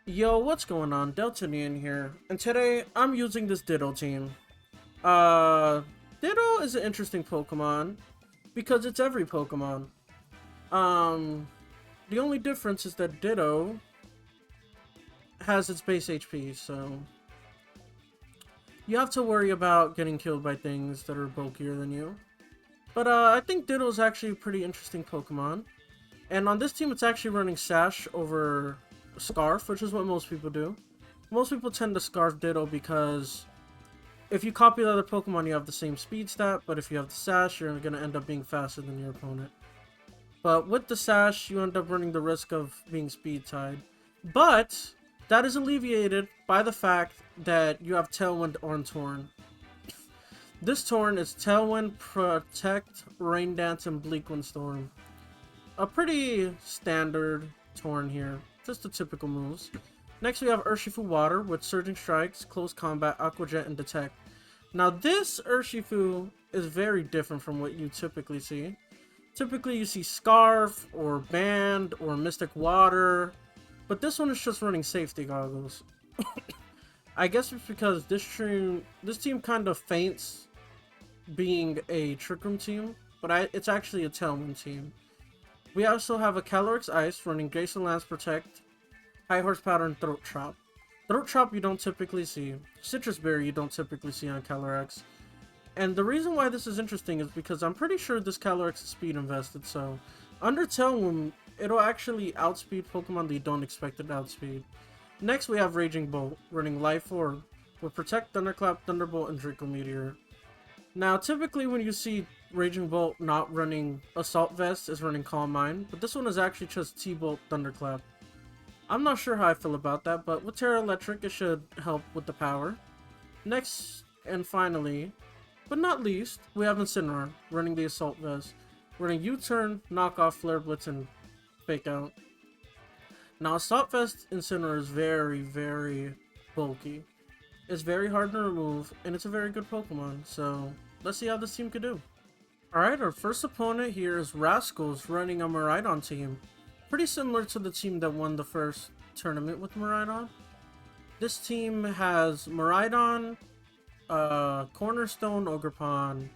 Yo, what's going on? Deltanian here, and today I'm using this Ditto team. Ditto is an interesting Pokemon because it's every Pokemon. Um, the only difference is that Ditto has its base HP, so you have to worry about getting killed by things that are bulkier than you. But I think Ditto is actually a pretty interesting Pokemon. And on this team, it's actually running Sash over Scarf, which is what most people do. Most people tend to Scarf Ditto because if you copy the other Pokemon, you have the same speed stat, but if you have the Sash, you're going to end up being faster than your opponent. But with the Sash, you end up running the risk of being speed tied. But that is alleviated by the fact that you have Tailwind on Torn. This Torn is Tailwind, Protect, Rain Dance, and Bleak Windstorm. A pretty standard Torn here, just the typical moves. Next we have Urshifu Water with Surging Strikes, Close Combat, Aqua Jet, and Detect. Now this Urshifu is very different from what you typically see. Typically you see Scarf, or Band, or Mystic Water, but this one is just running Safety Goggles. I guess it's because this team kind of feints being a Trick Room team, but it's actually a Tailwind team. We also have a Calyrex Ice running Glacial Lance Protect, High Horsepower, and Throat Chop. Throat Chop you don't typically see. Citrus Berry you don't typically see on Calyrex. And the reason why this is interesting is because I'm pretty sure this Calyrex is speed invested, so under Tailwind, it'll actually outspeed Pokemon that you don't expect it to outspeed. Next we have Raging Bolt running Life Orb with Protect, Thunderclap, Thunderbolt, and Draco Meteor. Now typically when you see Raging Bolt not running Assault Vest is running Calm Mind, but this one is actually just T-Bolt Thunderclap. I'm not sure how I feel about that, but with Terra Electric it should help with the power. Next and finally, but not least, we have Incineroar running the Assault Vest, running U-Turn, Knockoff, Flare Blitz, and Fake Out. Now Assault Vest Incineroar is very bulky. It's very hard to remove, and it's a very good Pokemon, so let's see how this team could do. Alright, our first opponent here is Rascals running a Miraidon team. Pretty similar to the team that won the first tournament with Miraidon. This team has Miraidon, Cornerstone, Ogerpon,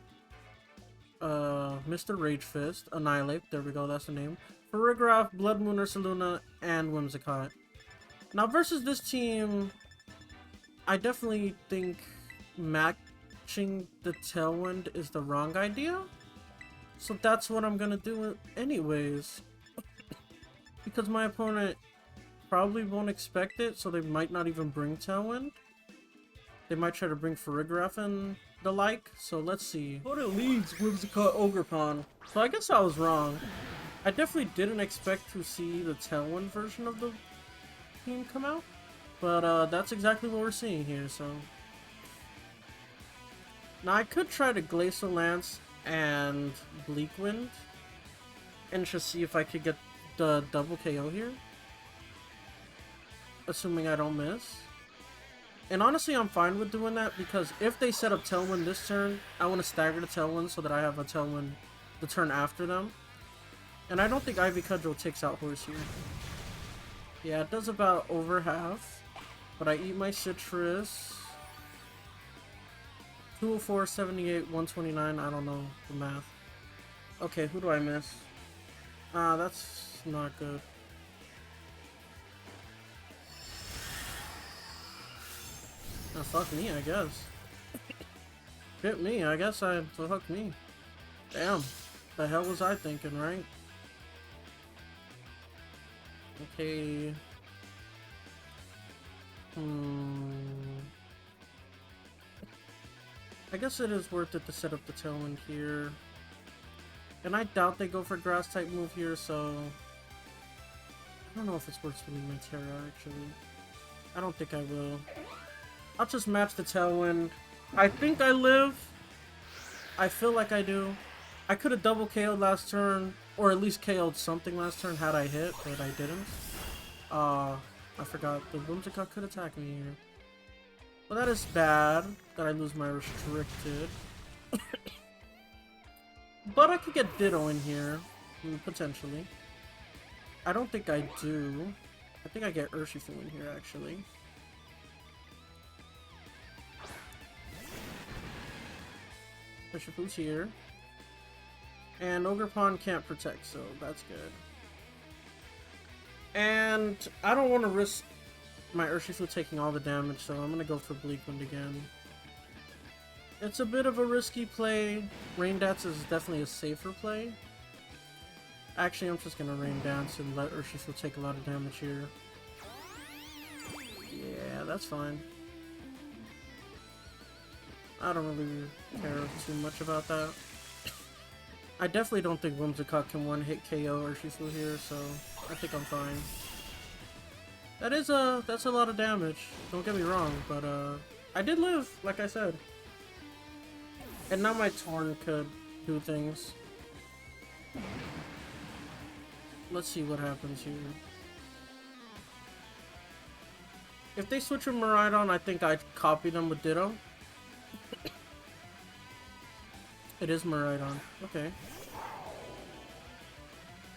Mr. Rage Fist, Annihilate, there we go, that's the name, Farigiraf, Blood Moon Ursaluna, and Whimsicott. Now versus this team, I definitely think matching the Tailwind is the wrong idea. So that's what I'm gonna do anyways. Because my opponent probably won't expect it, so they might not even bring Tailwind. They might try to bring Farigiraf and the like, so let's see. Opponent leads Whimsicott Ogerpon. So I guess I was wrong. I definitely didn't expect to see the Tailwind version of the team come out. But that's exactly what we're seeing here, so. Now I could try to Glacial Lance and Bleak Wind and just see if I could get the double KO here. Assuming I don't miss. And honestly I'm fine with doing that because if they set up Tailwind this turn, I want to stagger the Tailwind so that I have a Tailwind the turn after them. And I don't think Ivy Cudgel takes out Horsea. Yeah, it does about over half. But I eat my Citrus. 204, 78, 129. I don't know the math. Okay, who do I miss? That's not good. Fuck me, I guess. Hit me, I guess fuck me. Damn. The hell was I thinking, right? Okay. I guess it is worth it to set up the Tailwind here. And I doubt they go for Grass type move here, so I don't know if it's worth spending my Terra actually. I don't think I will. I'll just match the Tailwind. I think I live. I feel like I do. I could have double KO'd last turn, or at least KO'd something last turn had I hit, but I didn't. I forgot the Whimsicott could attack me here. Well, that is bad that I lose my restricted. But I could get Ditto in here, potentially. I don't think I do. I think I get Urshifu in here, actually. Urshifu's here. And Ogerpon can't protect, so that's good. And I don't want to risk my Urshifu taking all the damage, so I'm going to go for Bleak Wind again. It's a bit of a risky play. Rain Dance is definitely a safer play. Actually, I'm just going to Rain Dance and let Urshifu take a lot of damage here. Yeah, that's fine. I don't really care too much about that. I definitely don't think Whimsicott can one-hit KO Urshifu here, so I think I'm fine. That's a lot of damage, don't get me wrong, but I did live, like I said. And now my Torn could do things. Let's see what happens here. If they switch with Miraidon, I think I'd copy them with Ditto. It is Miraidon. Okay.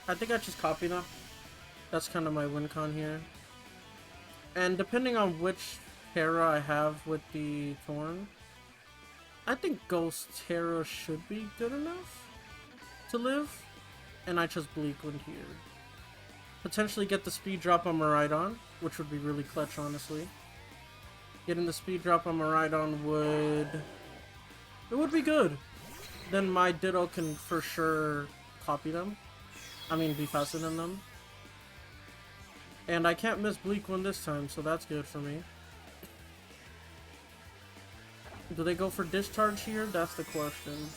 I think I just copy them. That's kind of my win con here. And depending on which Terra I have with the Thorn, I think Ghost Terra should be good enough to live. And I just Bleak Wind here. Potentially get the speed drop on Miraidon, which would be really clutch, honestly. Getting the speed drop on Miraidon would be good. Then my Ditto can for sure copy them. I mean, be faster than them. And I can't miss Bleak Wind this time, so that's good for me. Do they go for Discharge here? That's the question.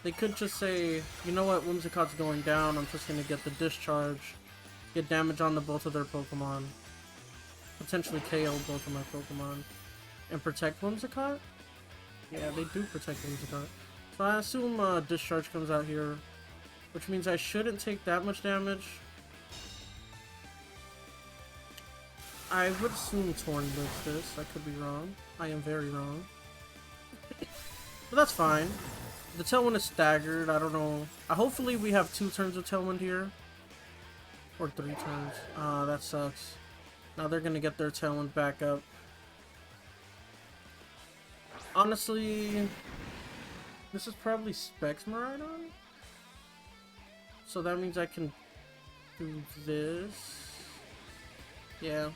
They could just say, you know what, Whimsicott's going down, I'm just gonna get the Discharge, get damage on the both of their Pokemon, potentially KO both of my Pokemon, and protect Whimsicott? Yeah, they do protect Whimsicott. So I assume Discharge comes out here, which means I shouldn't take that much damage. I would assume Torn lives this. I could be wrong. I am very wrong. But that's fine. The Tailwind is staggered. I don't know. Hopefully we have 2 turns of Tailwind here. Or 3 turns. That sucks. Now they're gonna get their Tailwind back up. Honestly, this is probably Specs Miraidon. So that means I can do this. Yeah.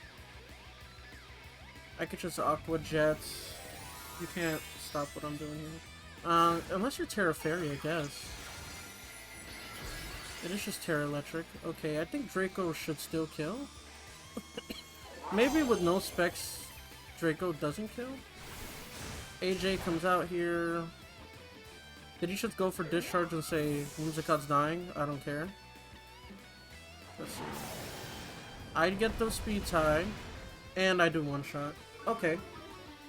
I could just Aqua Jet. You can't stop what I'm doing here. Unless you're Terra Fairy, I guess. It is just Terra Electric. Okay, I think Draco should still kill. Maybe with no specs, Draco doesn't kill. AJ comes out here. Did he just go for Discharge and say Whimsicott's dying? I don't care. Let's see. I get the speed tie, and I do one shot. Okay.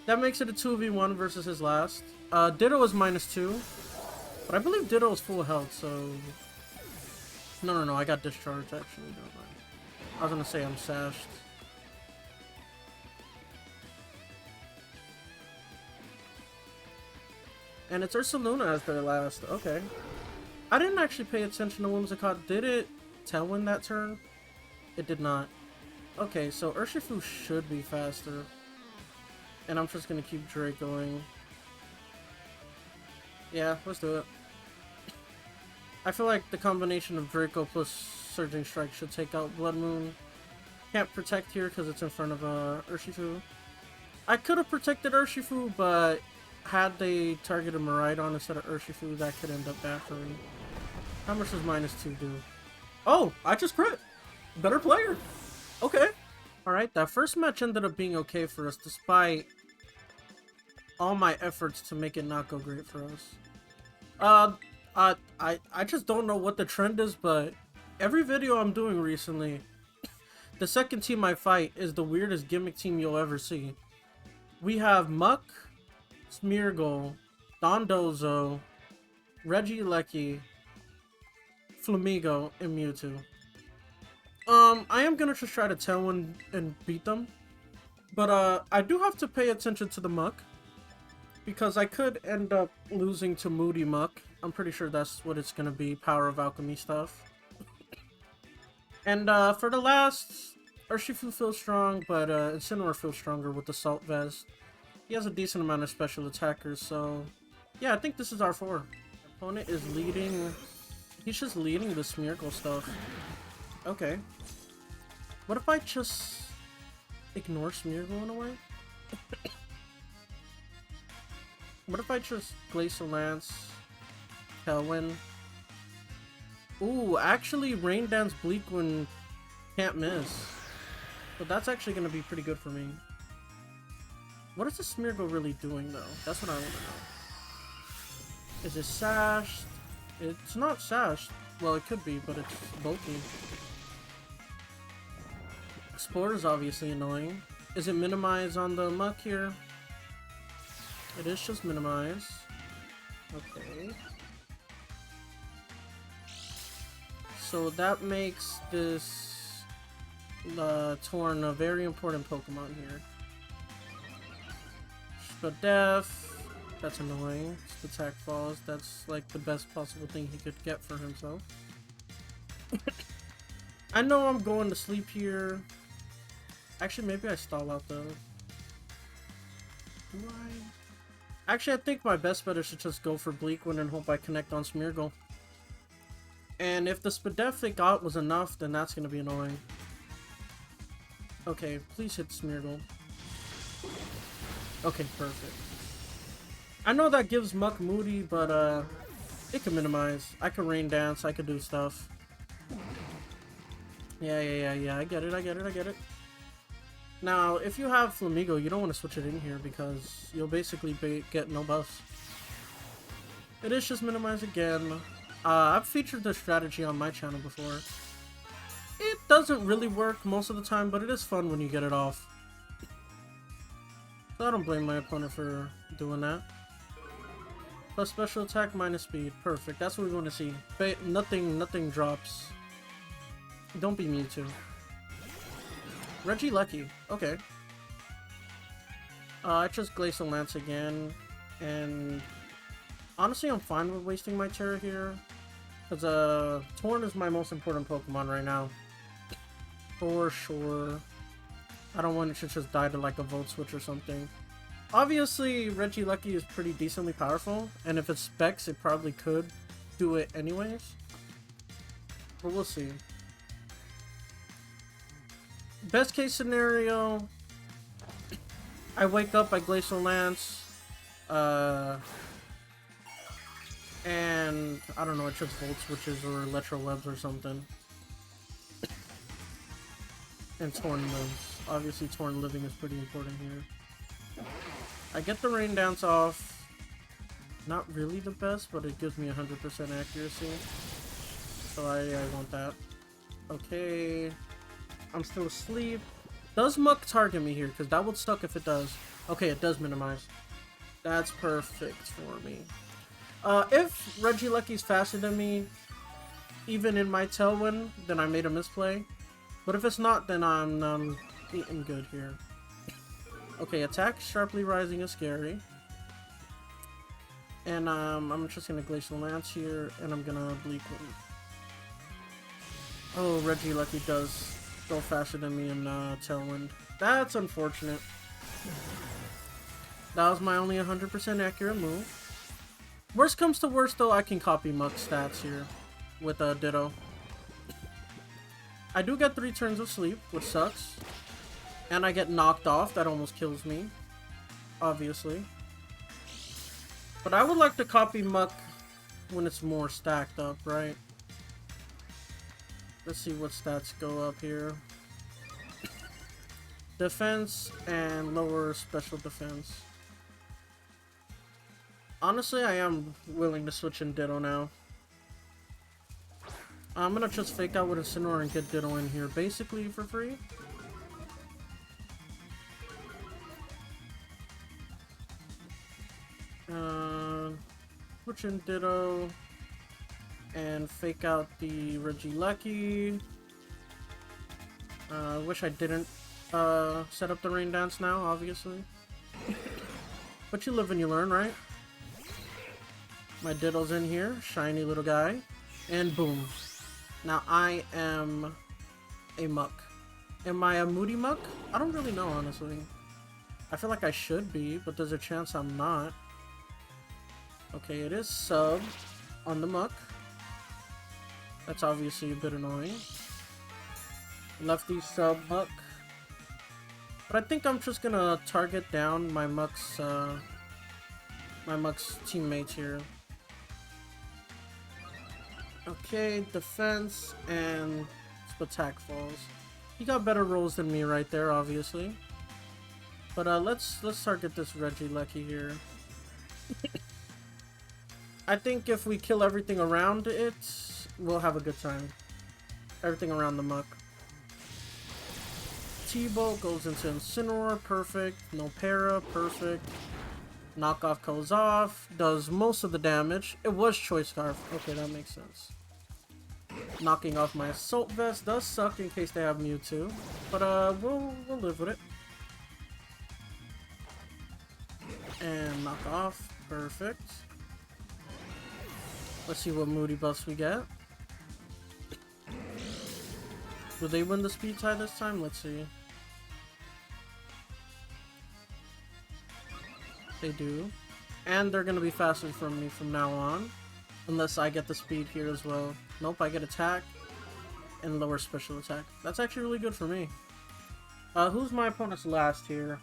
That makes it a 2v1 versus his last. Ditto is -2, but I believe Ditto is full health, so... No, I got Discharged, actually. Never mind. I was gonna say I'm sashed. And it's Ursaluna as their last. Okay. I didn't actually pay attention to Whimsicott. Did it Tailwind that turn? It did not. Okay, so Urshifu should be faster. And I'm just gonna keep Dracoing. Yeah, let's do it. I feel like the combination of Draco plus Surging Strike should take out Blood Moon. Can't protect here because it's in front of Urshifu. I could have protected Urshifu, but had they targeted Miraidon instead of Urshifu, that could end up bad for me. How much does -2 do? Oh, I just crit! Better player! Okay. Alright, that first match ended up being okay for us, despite all my efforts to make it not go great for us. I just don't know what the trend is, but every video I'm doing recently, the second team I fight is the weirdest gimmick team you'll ever see. We have Muck, Smeargle, Dondozo, Regieleki, Flamigo, and Mewtwo. I am gonna just try to Tailwind and beat them, but I do have to pay attention to the Muck, because I could end up losing to Moody Muck. I'm pretty sure that's what it's gonna be, Power of Alchemy stuff. And for the last, Urshifu feels strong, but Incineroar feels stronger with the Salt Vest. He has a decent amount of special attackers, so yeah, I think this is R4. Opponent is leading. He's just leading the Smeargle stuff. Okay. What if I just ignore Smeargle in a way? What if I just Glacial Lance, Tailwind? Ooh, actually Rain Dance Bleakwind can't miss. So that's actually going to be pretty good for me. What is the Smeargle really doing though? That's what I want to know. Is it sashed? It's not sashed. Well, it could be, but it's bulky. Spore is obviously annoying. Is it minimize on the muck here? It is just minimize. Okay. So that makes this Torn a very important Pokemon here. Spadef, that's annoying. Attack falls, that's like the best possible thing he could get for himself. I know I'm going to sleep here. Actually, maybe I stall out though. Do I? Actually, I think my best bet is to just go for Bleakwind and hope I connect on Smeargle. And if the Spadef they got was enough, then that's gonna be annoying. Okay, please hit Smeargle. Okay, perfect. I know that gives Muck Moody, but it can minimize. I can Rain Dance, I could do stuff. Yeah, I get it. Now, if you have Flamigo, you don't want to switch it in here because you'll basically get no buffs. It is just minimize again. I've featured this strategy on my channel before. It doesn't really work most of the time, but it is fun when you get it off. So I don't blame my opponent for doing that. Plus special attack minus speed. Perfect. That's what we want to see. Nothing drops. Don't be Mewtwo. Regilucky. Okay. I just Glacial Lance again. And honestly, I'm fine with wasting my Terra here. Because Torn is my most important Pokemon right now. For sure. I don't want it to just die to like a Volt Switch or something. Obviously, Regilucky is pretty decently powerful, and if it's specs, it probably could do it anyways. But we'll see. Best case scenario, I wake up, I Glacial Lance, and I don't know, it just Volt Switches or Electro Webs or something. And Torn lives. Obviously, Torn living is pretty important here. I get the Rain Dance off. Not really the best, but it gives me 100% accuracy. So I want that. Okay. I'm still asleep. Does Muck target me here? Because that would suck if it does. Okay, it does minimize. That's perfect for me. If Regilucky's faster than me, even in my Tailwind, then I made a misplay. But if it's not, then I'm eating good here. Okay, attack sharply rising is scary. And I'm just gonna Glacial Lance here, and I'm gonna Bleakwind. Oh, Regilucky does go faster than me in Tailwind. That's unfortunate. That was my only 100% accurate move. Worst comes to worst though, I can copy Muck's stats here with Ditto. I do get 3 turns of sleep, which sucks. And I get knocked off, that almost kills me. Obviously. But I would like to copy Muck when it's more stacked up, right? Let's see what stats go up here. Defense and lower special defense. Honestly, I am willing to switch in Ditto now. I'm gonna just fake out with Incineroar and get Ditto in here, basically for free. Switch in Ditto and fake out the Regilucky. I wish I didn't set up the Rain Dance now, obviously. But you live and you learn, right? My Ditto's in here, shiny little guy, and boom. Now I am a Muck. Am I a Moody Muck? I don't really know, honestly. I feel like I should be, but there's a chance I'm not. Okay, it is sub on the Muck. That's obviously a bit annoying. Lefty sub Muck. But I think I'm just gonna target down my Muck's teammates here. Okay, defense and attack falls. He got better rolls than me right there, obviously. But let's target this Regieleki here. I think if we kill everything around it, we'll have a good time. Everything around the Muck. T-Bolt goes into Incineroar, perfect. No para, perfect. Knockoff goes off, does most of the damage. It was Choice Scarf. Okay, that makes sense. Knocking off my Assault Vest does suck in case they have Mewtwo, but we'll live with it. And knock off, perfect. Let's see what Moody buffs we get. Will they win the speed tie this time? Let's see. They do. And they're gonna be faster from me from now on. Unless I get the speed here as well. Nope, I get attack and lower special attack. That's actually really good for me. Who's my opponent's last here?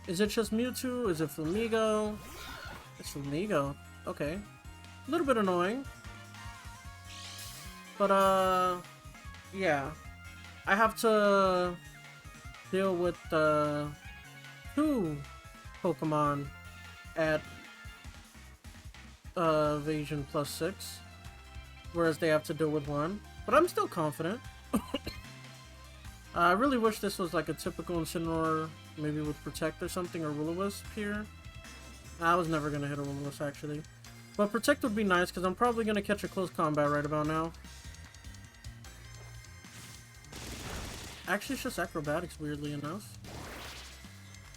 Is it just Mewtwo? Is it Flamigo? It's Flamigo. Okay. A little bit annoying. But, yeah. I have to deal with, 2 Pokemon at evasion +6, whereas they have to deal with 1. But I'm still confident. I really wish this was like a typical Incineroar, maybe with Protect or something, or Will-O-Wisp here. I was never gonna hit a Will-O-Wisp actually, but Protect would be nice because I'm probably gonna catch a close combat right about now. Actually, it's just Acrobatics, weirdly enough.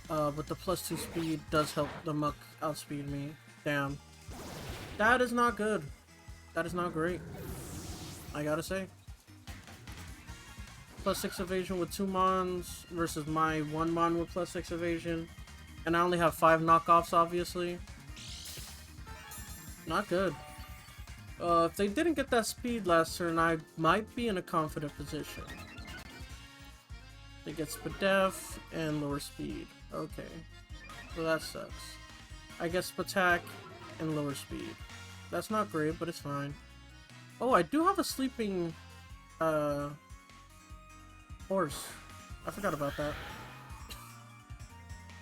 But the +2 speed does help the Muck outspeed me. Damn. That is not good. That is not great. I gotta say. +6 evasion with 2 Mons versus my 1 Mon with +6 evasion. And I only have 5 knockoffs, obviously. Not good. If they didn't get that speed last turn, I might be in a confident position. They get Spadef and lower speed. Okay. So that sucks. I get Spatak and lower speed. That's not great, but it's fine. Oh, I do have a sleeping horse. I forgot about that.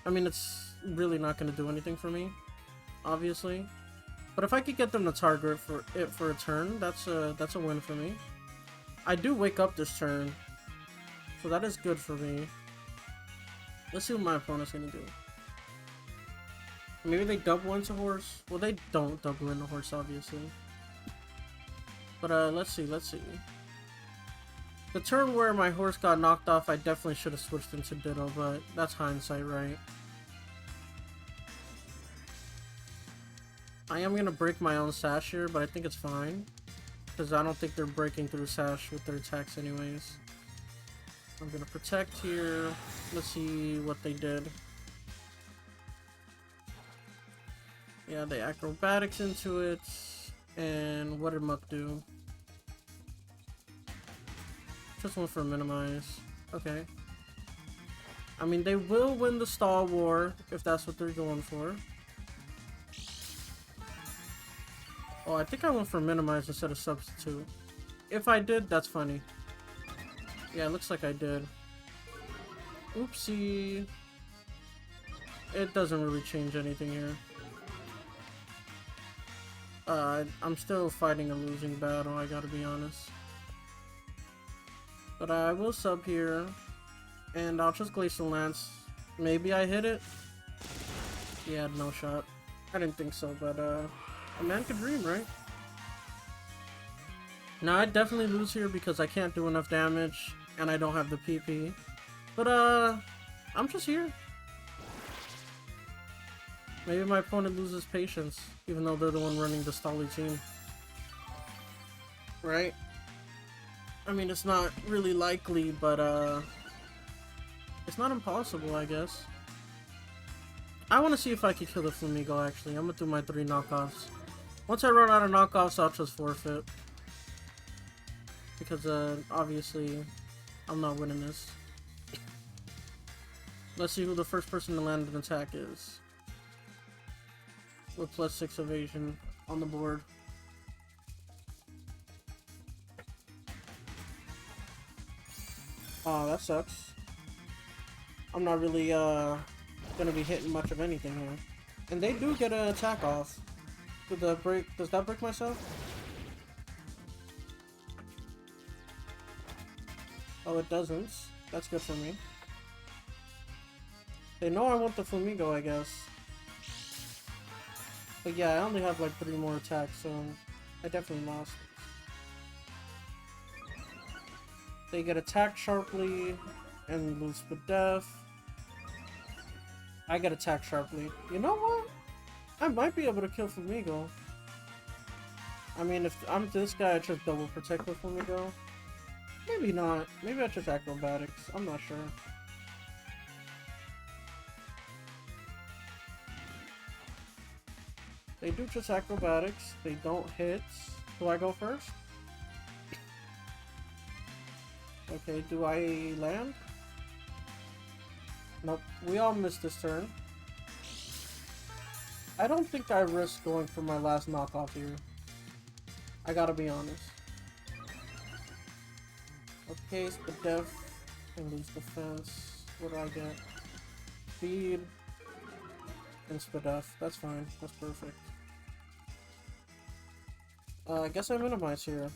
I mean, it's really not going to do anything for me, obviously. But if I could get them to target for it for a turn, that's a win for me. I do wake up this turn, so that is good for me. Let's see what my opponent's going to do. Maybe they double into horse. Well, they don't double into horse, obviously. But let's see. The turn where my horse got knocked off, I definitely should have switched into Ditto, but that's hindsight, right? I am gonna break my own Sash here, but I think it's fine. Because I don't think they're breaking through Sash with their attacks anyways. I'm gonna Protect here. Let's see what they did. Yeah, they Acrobatics into it. And what did Muck do? Just went for Minimize. Okay. I mean, they will win the Stall War if that's what they're going for. Oh, I think I went for Minimize instead of Substitute. If I did, that's funny. Yeah, it looks like I did. Oopsie. It doesn't really change anything here. I'm still fighting a losing battle, I gotta be honest. But I will sub here, and I'll just Glacial Lance. Maybe I hit it? Yeah, no shot. I didn't think so, but a man could dream, right? Now, I definitely lose here because I can't do enough damage, and I don't have the PP. But, I'm just here. Maybe my opponent loses patience, even though they're the one running the Stolly team. Right? I mean, it's not really likely, but it's not impossible, I guess. I want to see if I can kill the Flamigo, actually. I'm gonna do my 3 knockoffs. Once I run out of knockoffs, I'll just forfeit. Because, obviously, I'm not winning this. Let's see who the first person to land an attack is. With +6 evasion on the board. Oh, that sucks. I'm not really, gonna be hitting much of anything here. And they do get an attack off. Does that break myself? Oh, it doesn't. That's good for me. They know I want the Flamigo, I guess. But yeah, I only have like 3 more attacks, so I definitely lost. They get attacked sharply and lose with death. I get attacked sharply. You know what? I might be able to kill Flamigo. I mean, if I'm this guy, I just double protect with Flamigo. Maybe not. Maybe I just acrobatics. I'm not sure. They do just acrobatics. They don't hit. Do I go first? Okay, do I land? Nope. We all missed this turn. I don't think I risk going for my last knockoff here. I gotta be honest. Okay, Spadef and lose defense. What do I get? Speed and Spadef. That's fine. That's perfect. I guess I minimize here.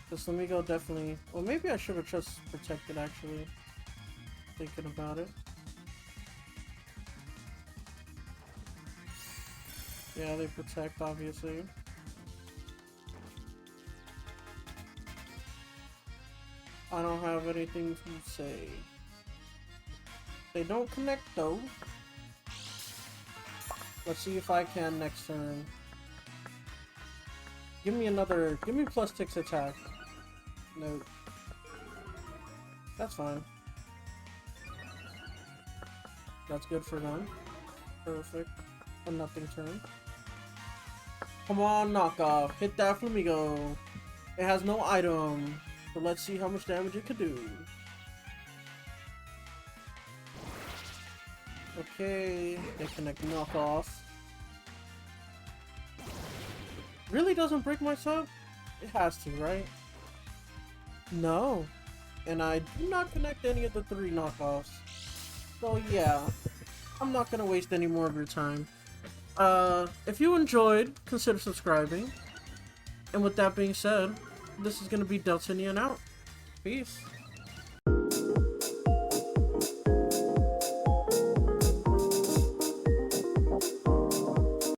This Flamigo definitely... Well, maybe I should have just protected, actually. Thinking about it. Yeah, they protect, obviously. I don't have anything to say. They don't connect, though. Let's see if I can next turn. Give me +6 attack. No. That's fine. That's good for them. Perfect. A nothing turn. Come on, knockoff. Hit that Flamigo. It has no item. So let's see how much damage it could do. Okay. They connect knockoff. Really doesn't break my sub? It has to, right? No. And I do not connect any of the 3 knockoffs. So yeah, I'm not gonna waste any more of your time. If you enjoyed, consider subscribing. And with that being said, this is gonna be Deltinian out. Peace.